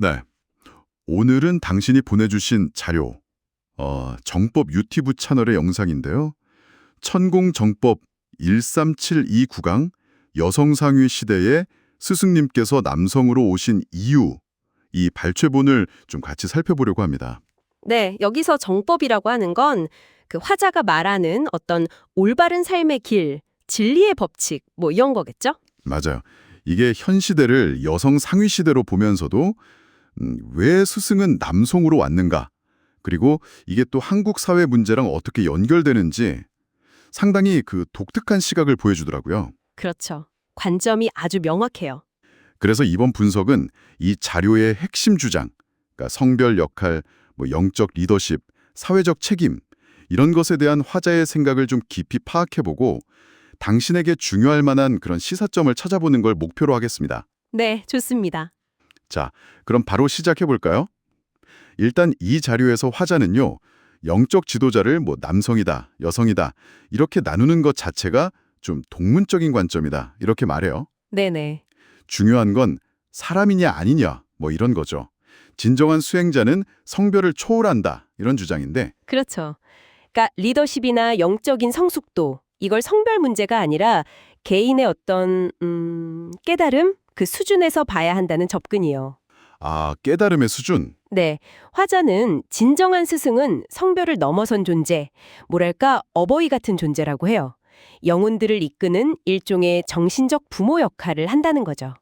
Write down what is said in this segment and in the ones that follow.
네. 오늘은 당신이 보내주신 자료, 정법 유튜브 채널의 영상인데요. 천공정법 1372 구강 여성상위 시대에 스승님께서 남성으로 오신 이유, 이 발췌본을 좀 같이 살펴보려고 합니다. 네, 여기서 정법이라고 하는 건 그 화자가 말하는 어떤 올바른 삶의 길, 진리의 법칙, 뭐 이런 거겠죠? 맞아요. 이게 현 시대를 여성 상위 시대로 보면서도 왜 스승은 남성으로 왔는가? 그리고 이게 또 한국 사회 문제랑 어떻게 연결되는지 상당히 그 독특한 시각을 보여주더라고요. 그렇죠. 관점이 아주 명확해요. 그래서 이번 분석은 이 자료의 핵심 주장, 그러니까 성별 역할, 뭐 영적 리더십, 사회적 책임 이런 것에 대한 화자의 생각을 좀 깊이 파악해보고 당신에게 중요할 만한 그런 시사점을 찾아보는 걸 목표로 하겠습니다. 네, 좋습니다. 자, 그럼 바로 시작해볼까요? 일단 이 자료에서 화자는요, 영적 지도자를 뭐 남성이다, 여성이다 이렇게 나누는 것 자체가 좀 동문적인 관점이다 이렇게 말해요. 네네. 중요한 건 사람이냐 아니냐 뭐 이런 거죠. 진정한 수행자는 성별을 초월한다 이런 주장인데 그렇죠. 그러니까 리더십이나 영적인 성숙도, 이걸 성별 문제가 아니라 개인의 어떤 깨달음, 그 수준에서 봐야 한다는 접근이요. 깨달음의 수준. 네, 화자는 진정한 스승은 성별을 넘어선 존재, 뭐랄까 어버이 같은 존재라고 해요. 영혼들을 이끄는 일종의 정신적 부모 역할을 한다는 거죠.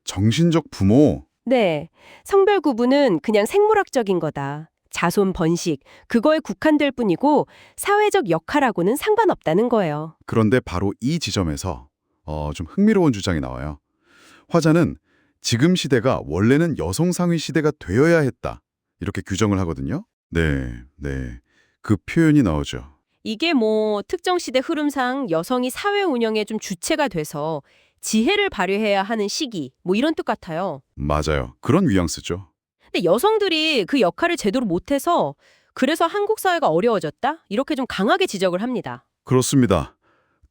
정신적 부모. 네, 성별 구분은 그냥 생물학적인 거다. 자손 번식, 그거에 국한될 뿐이고 사회적 역할하고는 상관없다는 거예요. 그런데 바로 이 지점에서 좀 흥미로운 주장이 나와요. 화자는 지금 시대가 원래는 여성 상위 시대가 되어야 했다. 이렇게 규정을 하거든요. 네, 네. 그 표현이 나오죠. 이게 뭐 특정 시대 흐름상 여성이 사회 운영의 좀 주체가 돼서 지혜를 발휘해야 하는 시기, 뭐 이런 뜻 같아요. 맞아요. 그런 뉘앙스죠. 근데 여성들이 그 역할을 제대로 못해서 그래서 한국 사회가 어려워졌다? 이렇게 좀 강하게 지적을 합니다. 그렇습니다.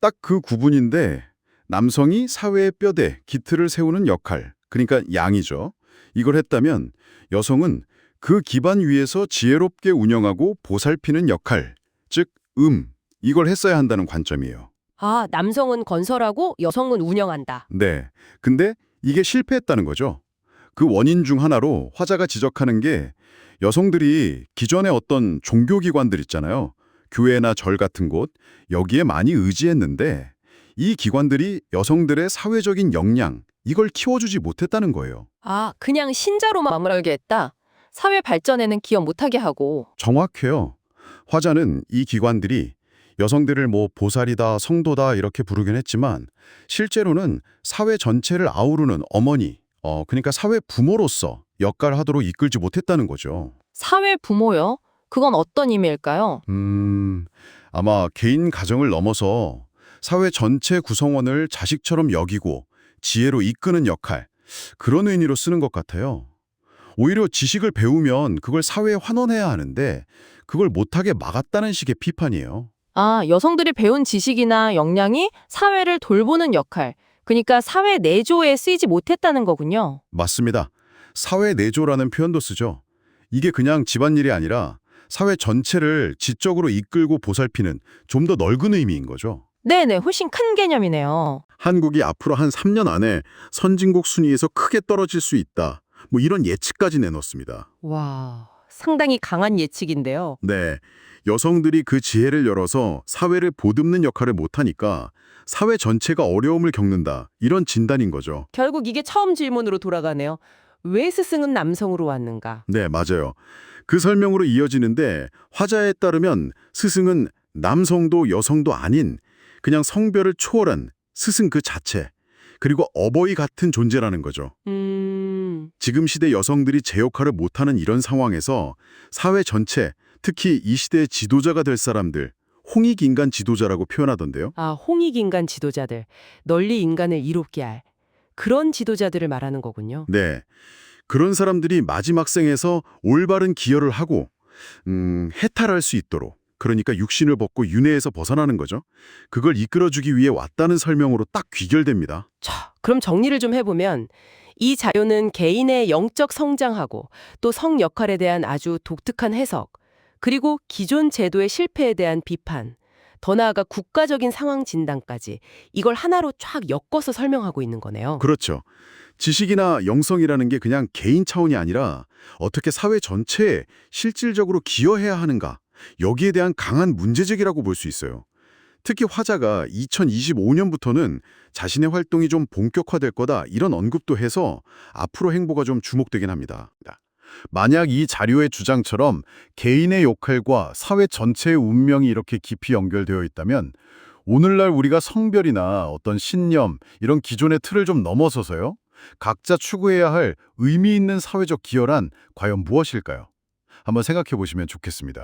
딱 그 구분인데 남성이 사회의 뼈대, 기틀을 세우는 역할, 그러니까 양이죠. 이걸 했다면 여성은 그 기반 위에서 지혜롭게 운영하고 보살피는 역할, 즉 이걸 했어야 한다는 관점이에요. 남성은 건설하고 여성은 운영한다. 네. 근데 이게 실패했다는 거죠. 그 원인 중 하나로 화자가 지적하는 게 여성들이 기존의 어떤 종교기관들 있잖아요. 교회나 절 같은 곳, 여기에 많이 의지했는데 이 기관들이 여성들의 사회적인 역량, 이걸 키워주지 못했다는 거예요. 그냥 신자로만 머물게 했다. 사회 발전에는 기여 못하게 하고. 정확해요. 화자는 이 기관들이 여성들을 뭐 보살이다, 성도다 이렇게 부르긴 했지만 실제로는 사회 전체를 아우르는 어머니, 그러니까 사회 부모로서 역할하도록 이끌지 못했다는 거죠. 사회 부모요? 그건 어떤 의미일까요? 아마 개인 가정을 넘어서 사회 전체 구성원을 자식처럼 여기고 지혜로 이끄는 역할, 그런 의미로 쓰는 것 같아요. 오히려 지식을 배우면 그걸 사회에 환원해야 하는데 그걸 못하게 막았다는 식의 비판이에요. 여성들이 배운 지식이나 역량이 사회를 돌보는 역할, 그러니까 사회 내조에 쓰이지 못했다는 거군요. 맞습니다. 사회 내조라는 표현도 쓰죠. 이게 그냥 집안일이 아니라 사회 전체를 지적으로 이끌고 보살피는 좀 더 넓은 의미인 거죠. 네네, 훨씬 큰 개념이네요. 한국이 앞으로 한 3년 안에 선진국 순위에서 크게 떨어질 수 있다. 뭐 이런 예측까지 내놓습니다. 와, 상당히 강한 예측인데요. 네, 여성들이 그 지혜를 열어서 사회를 보듬는 역할을 못하니까 사회 전체가 어려움을 겪는다. 이런 진단인 거죠. 결국 이게 처음 질문으로 돌아가네요. 왜 스승은 남성으로 왔는가? 네, 맞아요. 그 설명으로 이어지는데 화자에 따르면 스승은 남성도 여성도 아닌 그냥 성별을 초월한 스승 그 자체, 그리고 어버이 같은 존재라는 거죠. 지금 시대 여성들이 제 역할을 못하는 이런 상황에서 사회 전체, 특히 이 시대의 지도자가 될 사람들, 홍익인간 지도자라고 표현하던데요. 홍익인간 지도자들, 널리 인간을 이롭게 할 그런 지도자들을 말하는 거군요. 네, 그런 사람들이 마지막 생에서 올바른 기여를 하고 해탈할 수 있도록, 그러니까 육신을 벗고 윤회에서 벗어나는 거죠. 그걸 이끌어주기 위해 왔다는 설명으로 딱 귀결됩니다. 그럼 정리를 좀 해보면 이 자료는 개인의 영적 성장하고 또 성 역할에 대한 아주 독특한 해석, 그리고 기존 제도의 실패에 대한 비판, 더 나아가 국가적인 상황 진단까지 이걸 하나로 쫙 엮어서 설명하고 있는 거네요. 그렇죠. 지식이나 영성이라는 게 그냥 개인 차원이 아니라 어떻게 사회 전체에 실질적으로 기여해야 하는가, 여기에 대한 강한 문제제기라고 볼 수 있어요. 특히 화자가 2025년부터는 자신의 활동이 좀 본격화될 거다 이런 언급도 해서 앞으로 행보가 좀 주목되긴 합니다. 만약 이 자료의 주장처럼 개인의 역할과 사회 전체의 운명이 이렇게 깊이 연결되어 있다면 오늘날 우리가 성별이나 어떤 신념, 이런 기존의 틀을 좀 넘어서서요, 각자 추구해야 할 의미 있는 사회적 기여란 과연 무엇일까요? 한번 생각해 보시면 좋겠습니다.